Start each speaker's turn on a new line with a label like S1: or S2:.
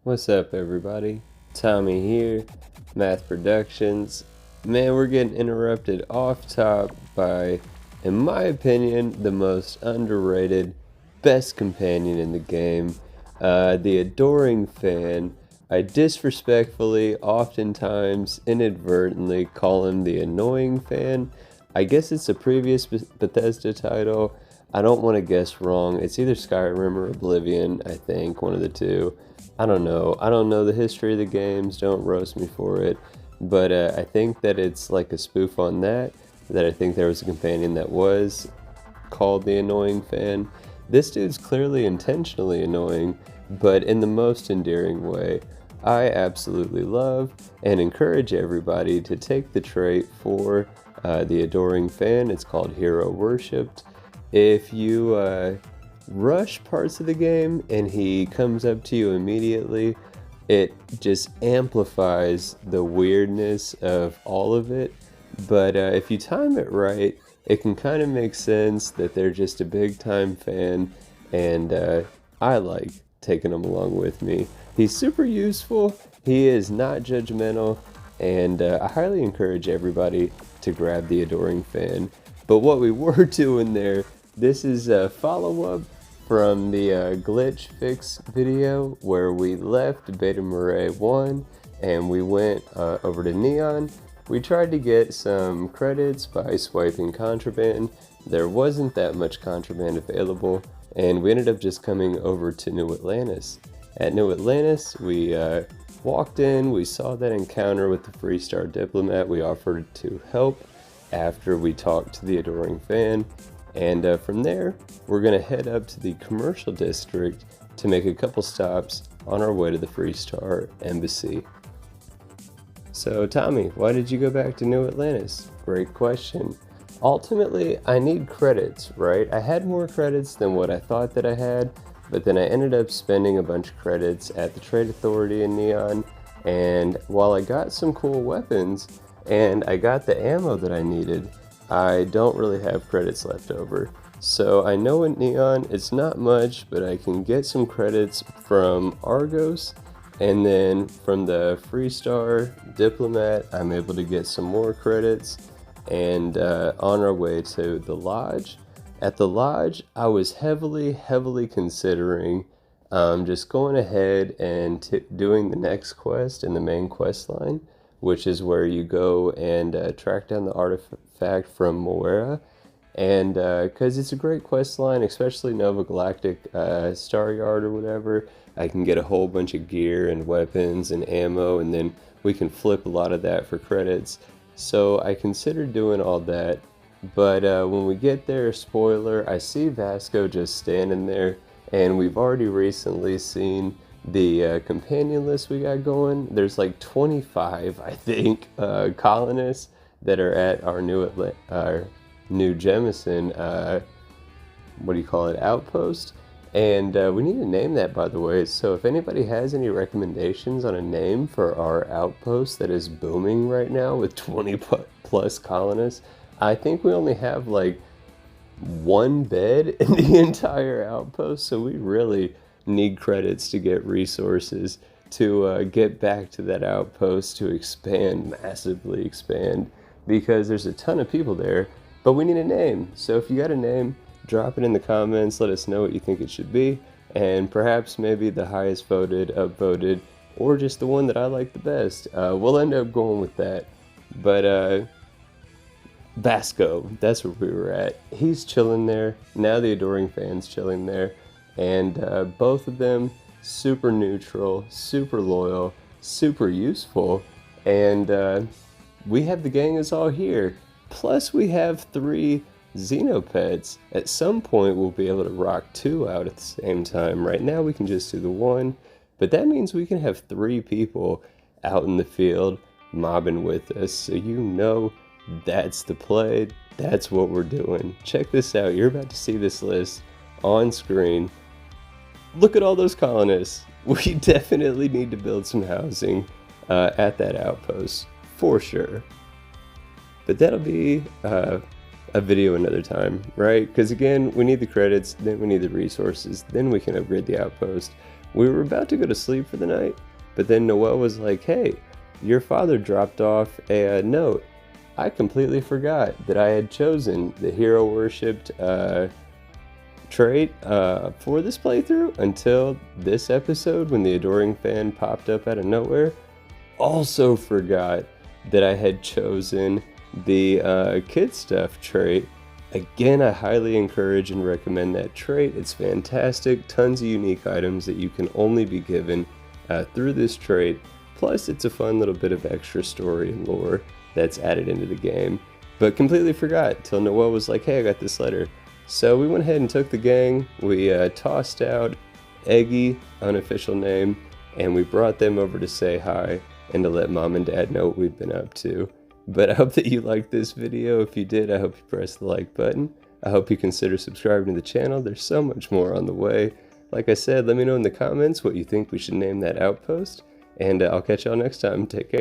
S1: What's up, everybody? Tommy here, Math Productions. Man, we're getting interrupted off top by, in my opinion, the most underrated, best companion in the game, the Addoring Fan. I disrespectfully, oftentimes inadvertently, call him the Annoying Fan. I guess it's a previous Bethesda title. I don't want to guess wrong. It's either Skyrim or Oblivion, I think, one of the two. I don't know. I don't know the history of the games. Don't roast me for it. But I think that it's like a spoof on that. That I think there was a companion that was called the Annoying Fan. This dude's clearly intentionally annoying, but in the most endearing way. I absolutely love and encourage everybody to take the trait for the Adoring Fan. It's called Hero Worshipped. If you rush parts of the game and he comes up to you immediately, it just amplifies the weirdness of all of it. But if you time it right, it can kind of make sense that they're just a big time fan, and I like taking him along with me. He's super useful, he is not judgmental, and I highly encourage everybody to grab the Adoring Fan. But what we were doing there, this is a follow-up from the glitch fix video where we left Beta Marais 1 and we went over to Neon. We tried to get some credits by swiping contraband. There wasn't that much contraband available, and we ended up just coming over to New Atlantis. At New Atlantis, we walked in, we saw that encounter with the Freestar diplomat. We offered to help after we talked to the Adoring Fan. And from there, we're going to head up to the commercial district to make a couple stops on our way to the Freestar Embassy. So Tommy, why did you go back to New Atlantis? Great question. Ultimately, I need credits, right? I had more credits than what I thought that I had, but then I ended up spending a bunch of credits at the Trade Authority in Neon, and while I got some cool weapons, and I got the ammo that I needed, I don't really have credits left over. So I know in Neon it's not much, but I can get some credits from Argos, and then from the Freestar Diplomat I'm able to get some more credits, and on our way to the Lodge. At the Lodge I was heavily considering just going ahead and doing the next quest in the main quest line, which is where you go and track down the artifact from Moira. And because it's a great quest line, especially Nova Galactic Star Yard or whatever, I can get a whole bunch of gear and weapons and ammo, and then we can flip a lot of that for credits. So I considered doing all that, but when we get there, spoiler, I see Vasco just standing there, and we've already recently seen the companion list we got going. There's like 25, I think, colonists that are at our new Jemison, what do you call it, Outpost. And we need to name that, by the way. So if anybody has any recommendations on a name for our outpost that is booming right now with 20 plus colonists, I think we only have like one bed in the entire outpost, so we really need credits to get resources to get back to that outpost to expand, massively expand, because there's a ton of people there, but we need a name. So if you got a name, drop it in the comments, let us know what you think it should be, and perhaps maybe the highest voted, upvoted, or just the one that I like the best. We'll end up going with that. But Vasco, that's where we were at. He's chilling there. Now the Adoring Fan's chilling there. And both of them super neutral, super loyal, super useful. And we have the gang is all here. Plus we have 3 Xenopets. At some point we'll be able to rock 2 out at the same time. Right now we can just do the 1. But that means we can have 3 people out in the field mobbing with us. So you know that's the play. That's what we're doing. Check this out. You're about to see this list on screen. Look at all those colonists. We definitely need to build some housing at that outpost, for sure. But that'll be a video another time, right? Because again, we need the credits, then we need the resources, then we can upgrade the outpost. We were about to go to sleep for the night, but then Noel was like, hey, your father dropped off a note. I completely forgot that I had chosen the hero worshipped trait for this playthrough until this episode when the Adoring Fan popped up out of nowhere. Also forgot that I had chosen the kid stuff trait. Again, I highly encourage and recommend that trait. It's fantastic. Tons of unique items that you can only be given through this trait. Plus, it's a fun little bit of extra story and lore that's added into the game. But completely forgot till Noel was like, hey, I got this letter. So we went ahead and took the gang. We tossed out Eggy, unofficial name, and we brought them over to say hi and to let mom and dad know what we've been up to. But I hope that you liked this video. If you did, I hope you press the like button. I hope you consider subscribing to the channel. There's so much more on the way. Like I said, let me know in the comments what you think we should name that outpost. And I'll catch y'all next time. Take care.